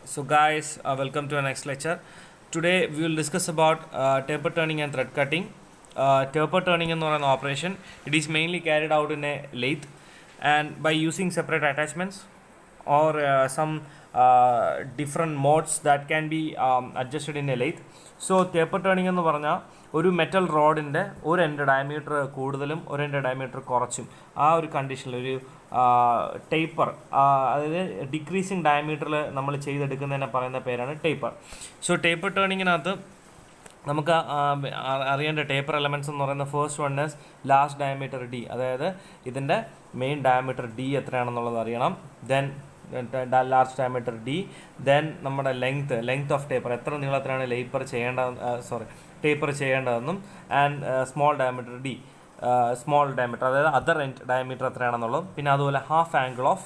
So guys, welcome to our next lecture. Today we will discuss about taper turning and thread cutting. Taper turning എന്ന് പറയുന്ന operation, it is mainly carried out in a lathe and by using separate attachments or some different modes that can be adjusted in a lathe. So taper turning എന്ന് പറഞ്ഞാൽ ഒരു metal റോഡിൻ്റെ ഒരു end diameter കൂടുതലും ഒരു end diameter കുറച്ചും ആ ഒരു കണ്ടീഷനിൽ ഒരു ടേപ്പർ, അതായത് ഡിക്രീസിങ് ഡയമീറ്ററിൽ നമ്മൾ ചെയ്തെടുക്കുന്നതിനെ പറയുന്ന പേരാണ് ടേപ്പർ. സോ ടേപ്പർ ടേണിങ്ങിനകത്ത് നമുക്ക് അറിയേണ്ട ടേപ്പർ എലമെൻറ്റ്സ് എന്ന് പറയുന്ന first one is last diameter D, അതായത് ഇതിൻ്റെ മെയിൻ ഡയമീറ്റർ ഡി എത്രയാണെന്നുള്ളത് അറിയണം. Then large diameter D, then നമ്മുടെ ലെങ്ത് ഓഫ് ടേപ്പർ, എത്ര നീളത്തിലാണ് ടേപ്പർ ചെയ്യേണ്ടതെന്നും, and small diameter D, small diameter അതായത് അതർ എൻഡ് ഡയമീറ്റർ എത്രയാണെന്നുള്ളതും, പിന്നെ അതുപോലെ half angle of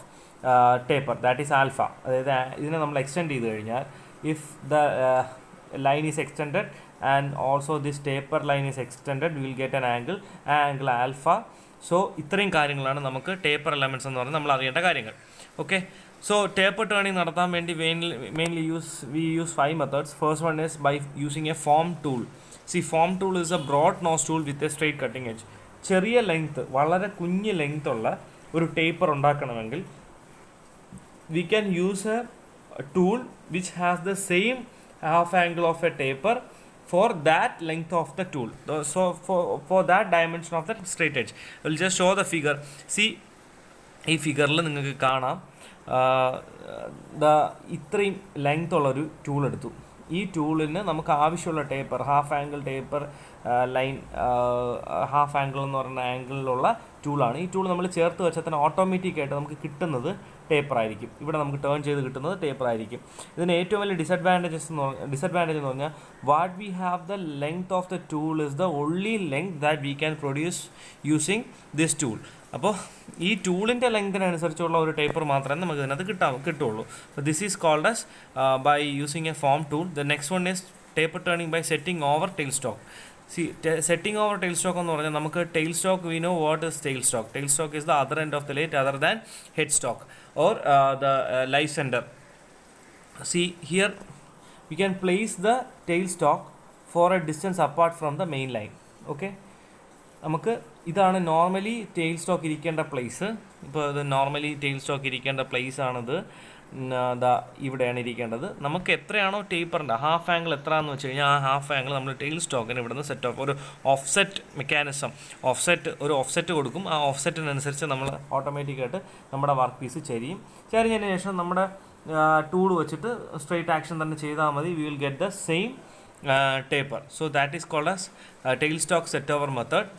taper that is alpha. അതായത് ഇതിനെ നമ്മൾ എക്സ്റ്റെൻഡ് ചെയ്ത് കഴിഞ്ഞാൽ if the line is extended and also this taper line is extended, we will get an angle alpha. So ഇത്രയും കാര്യങ്ങളാണ് നമുക്ക് ടേപ്പർ എലമെൻറ്റ്സ് എന്ന് പറഞ്ഞാൽ നമ്മൾ അറിയേണ്ട കാര്യങ്ങൾ. ഓക്കെ, സോ ടേപ്പർ ടേണിംഗ് നടത്താൻ വേണ്ടി mainly we use 5 methods. First one is by using a form tool. See, form tool is a broad nose tool with a straight cutting edge. ചെറിയ length, വളരെ കുഞ്ഞ് ലെങ്ത് ഉള്ള ഒരു taper ഉണ്ടാക്കണമെങ്കിൽ we can use a tool which has the same half angle of a taper for that length of the tool. So for that dimension of the straight edge, I will just show the figure. See, ഈ ഫിഗറിൽ നിങ്ങൾക്ക് കാണാം ഇത്രയും length ഉള്ളൊരു tool എടുത്തു. ഈ ടൂളിന് നമുക്ക് ആവശ്യമുള്ള taper, half angle taper line, half angle എന്ന് പറയുന്ന ആംഗിളിലുള്ള ടൂളാണ്. ഈ ടൂൾ നമ്മൾ ചേർത്ത് വെച്ചാൽ തന്നെ ഓട്ടോമാറ്റിക്കായിട്ട് നമുക്ക് കിട്ടുന്നത് ടേപ്പർ ആയിരിക്കും. ഇവിടെ നമുക്ക് ടേൺ ചെയ്ത് കിട്ടുന്നത് ടേപ്പർ ആയിരിക്കും. ഇതിന് ഏറ്റവും വലിയ ഡിസഡ്വാൻറ്റേജ് എന്ന് പറഞ്ഞാൽ what we have the length of the tool is the only length that we can produce using this tool. അപ്പോൾ ഈ ടൂളിൻ്റെ ലെങ്തിനനുസരിച്ചുള്ള ഒരു ടേപ്പർ മാത്രമേ നമുക്ക് ഇതിനകത്ത് കിട്ടുള്ളൂ. This is called as by using a form tool. The next one is taper turning by setting over tail stock. Setting over tail stock എന്ന് പറഞ്ഞാൽ നമുക്ക് tail stock, we know what is tail stock. Tail stock is the other end of the lathe other than head stock or the live center. See here, we can place the tail stock for a distance apart from the main line. Okay, നമുക്ക് ഇതാണ് normally tail stock ഇരിക്കേണ്ട place. ഇപ്പോൾ ഇത് normally tail stock ഇരിക്കേണ്ട place ആണിത്. ഇവിടെയാണ് ഇരിക്കേണ്ടത്. നമുക്ക് എത്രയാണോ ടേപ്പറിൻ്റെ ഹാഫ് ആംഗിൾ എത്രയാണെന്ന് വെച്ച് കഴിഞ്ഞാൽ ആ ഹാഫ് ആംഗിൾ നമ്മൾ ടെയിൽ സ്റ്റോക്കിന് ഇവിടുന്ന് സെറ്റ് ഓഫ് ഒരു ഓഫ്സെറ്റ് മെക്കാനിസം, ഓഫ്സെറ്റ് കൊടുക്കും. ആ ഓഫ്സെറ്റിനനുസരിച്ച് നമ്മൾ ഓട്ടോമാറ്റിക്കായിട്ട് നമ്മുടെ വർക്ക് പീസ് ചരിഞ്ഞതിന് ശേഷം നമ്മുടെ ടൂൾ വെച്ചിട്ട് സ്ട്രെയിറ്റ് ആക്ഷൻ തന്നെ ചെയ്താൽ മതി. We will get the same taper. So that is called as tail stock set over method.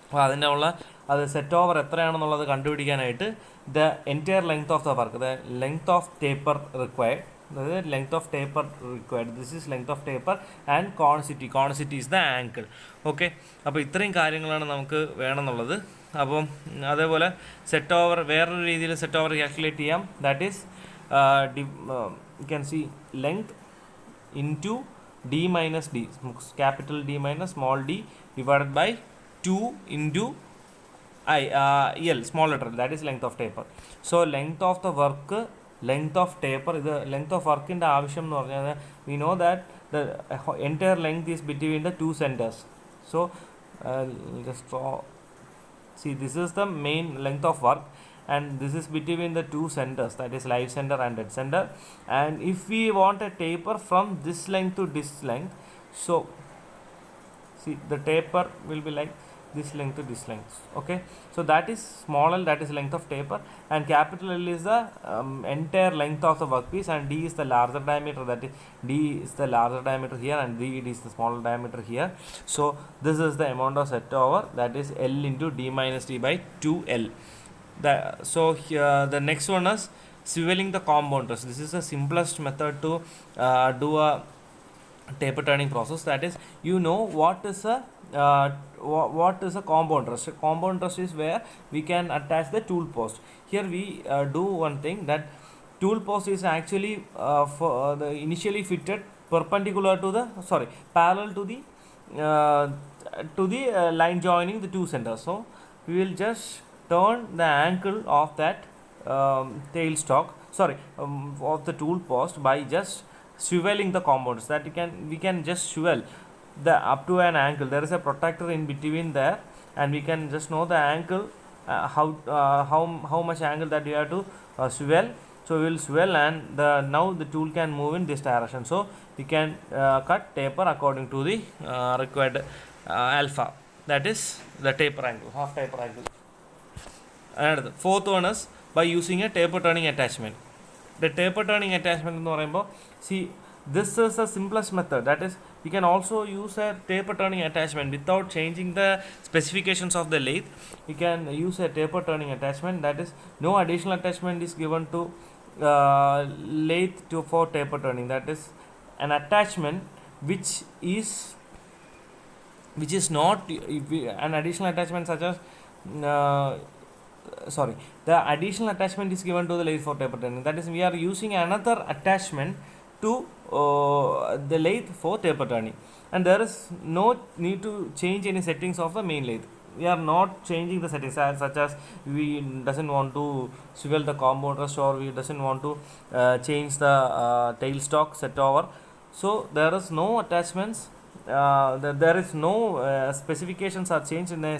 അപ്പോൾ അതിൻ്റെ അത് സെറ്റ് ഓവർ എത്രയാണെന്നുള്ളത് കണ്ടുപിടിക്കാനായിട്ട് the entire length of the work, the length of taper required, അതായത് length of taper required, this is length of taper and conicity is the angle. Okay, അപ്പോൾ ഇത്രയും കാര്യങ്ങളാണ് നമുക്ക് വേണമെന്നുള്ളത്. അപ്പം അതേപോലെ സെറ്റ് ഓവർ വേറൊരു രീതിയിൽ സെറ്റ് ഓവർ കാൽക്കുലേറ്റ് ചെയ്യാം. That is you can see length into D minus D, capital D minus small D divided by 2 into L, small letter, that is length of taper. So length of the work, length of taper, ഇത് length of work ൻ്റെ ആവശ്യം എന്ന് പറഞ്ഞാൽ we know that the entire length is between the two centers. So just draw, see, this is the main length of work and this is between the two centers, that is live center and dead center. And if we want a taper from this length to this length, so see, the taper will be like this length to this length. Okay, so that is small l, that is length of taper, and capital L is the entire length of the workpiece, and D is the larger diameter, that is D is the larger diameter here and D is the smaller diameter here. So this is the amount of set over, that is L into D minus D by 2L. So here the next one is swiveling the compounders. This is the simplest method to do a taper turning process. That is, you know what is a compound rest. Compound rest is where we can attach the tool post. Here we do one thing, that tool post is actually the initially fitted perpendicular to the parallel to the line joining the two centers. So we will just turn the angle of that tail stock of the tool post by just swiveling the components. That we can just swivel the up to an angle. There is a protector in between there, and we can just know the angle, how much angle that you have to swivel. So we will swivel, and now the tool can move in this direction. So we can cut taper according to the required alpha, that is the taper angle, half taper angle. And the fourth one is by using a taper turning attachment. The taper turning attachment എന്ന് പറയുമ്പോൾ, see, this is the simplest method. That is, we can also use a taper turning attachment without changing the specifications of the lathe. We can use a taper turning attachment. That is, no additional attachment is given to lathe for taper turning. That is an attachment which is not an additional attachment such as the additional attachment is given to the lathe for taper turning. That is, we are using another attachment to the lathe for taper turning, and there is no need to change any settings of the main lathe. We are not changing the settings, such as we doesn't want to swivel the compound rest, or we doesn't want to change the tailstock set over. So there is no attachments, there is no specifications are changed in the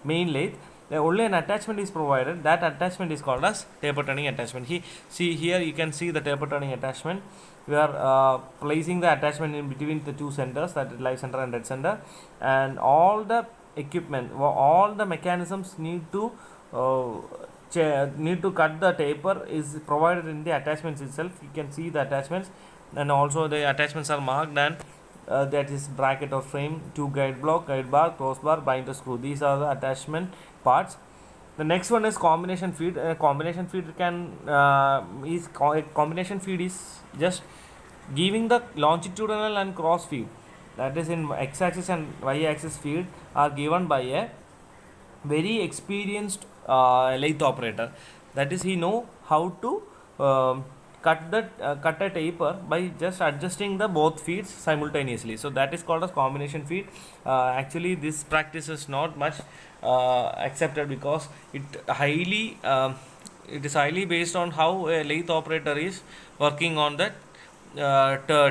main lathe. Only an attachment is provided. That attachment is called as taper turning attachment. See here, you can see the taper turning attachment. We are placing the attachment in between the two centers, that is live center and dead center, and all the equipment, all the mechanisms need to cut the taper is provided in the attachments itself. You can see the attachments, and also the attachments are marked, and that is bracket or frame, 2 guide block, guide bar, crossbar, binder screw. These are the attachment parts. The next one is combination feed. Combination feed combination feed is just giving the longitudinal and cross feed, that is in x-axis and y-axis feed are given by a very experienced lathe operator. That is, he know how to cut a taper by just adjusting the both feeds simultaneously. So that is called as combination feed. Actually, this practice is not much accepted, because it is highly based on how a lathe operator is working on that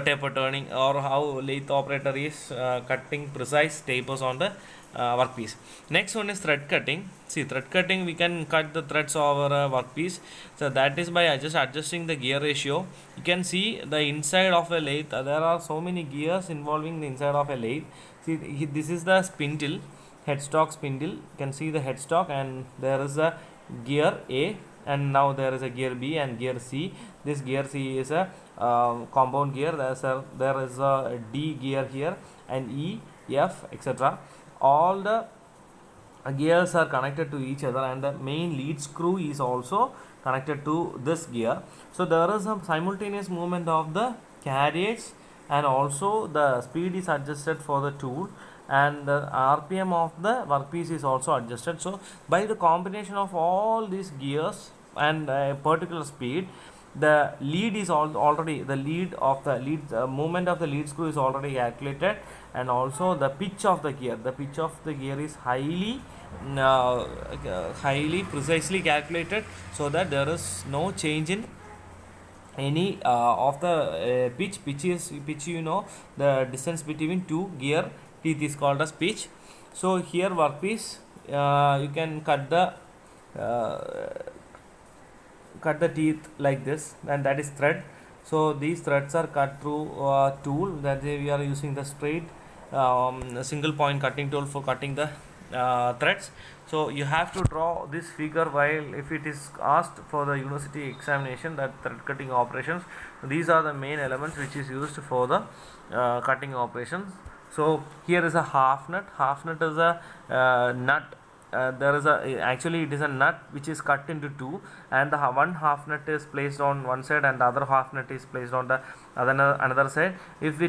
taper turning, or how lathe operator is cutting precise tapers on the workpiece. Next one is thread cutting. See, thread cutting, we can cut the threads over a workpiece. So that is by just adjusting the gear ratio. You can see the inside of a lathe, there are so many gears involving the inside of a lathe. See, this is the spindle, headstock spindle. You can see the headstock, and there is a gear A, and now there is a gear B and gear C. This gear C is a compound gear. There is a D gear here, and E, F, etc. All the gears are connected to each other, and the main lead screw is also connected to this gear. So there is a simultaneous movement of the carriage, and also the speed is adjusted for the tool, and the RPM of the workpiece is also adjusted. So by the combination of all these gears and a particular speed, the lead is already the lead of the movement of the lead screw is already calculated, and also the pitch of the gear. The pitch of the gear is highly precisely calculated, so that there is no change in any of the pitch. Pitch, you know, the distance between two gear teeth is called as pitch. So here workpiece, you can cut the teeth like this, and that is thread. So these threads are cut through tool, that we are using the straight single point cutting tool for cutting the threads. So you have to draw this figure while if it is asked for the university examination, that thread cutting operations. These are the main elements which is used for the cutting operations. So here is a half nut. Half nut is a nut. There is actually it is a nut which is cut into two, and the one half nut is placed on one side, and the other half nut is placed on the another side. If the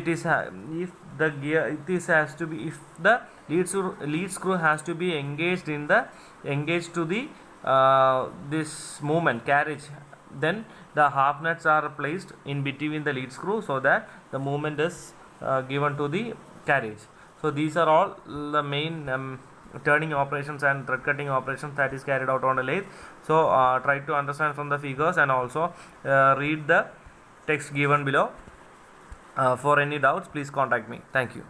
lead screw has to be engaged to the this movement carriage, then the half nuts are placed in between the lead screw, so that the movement is given to the carriage. So these are all the main turning operations and thread cutting operations that is carried out on a lathe. So try to understand from the figures, and also read the text given below. For any doubts, please contact me. Thank you.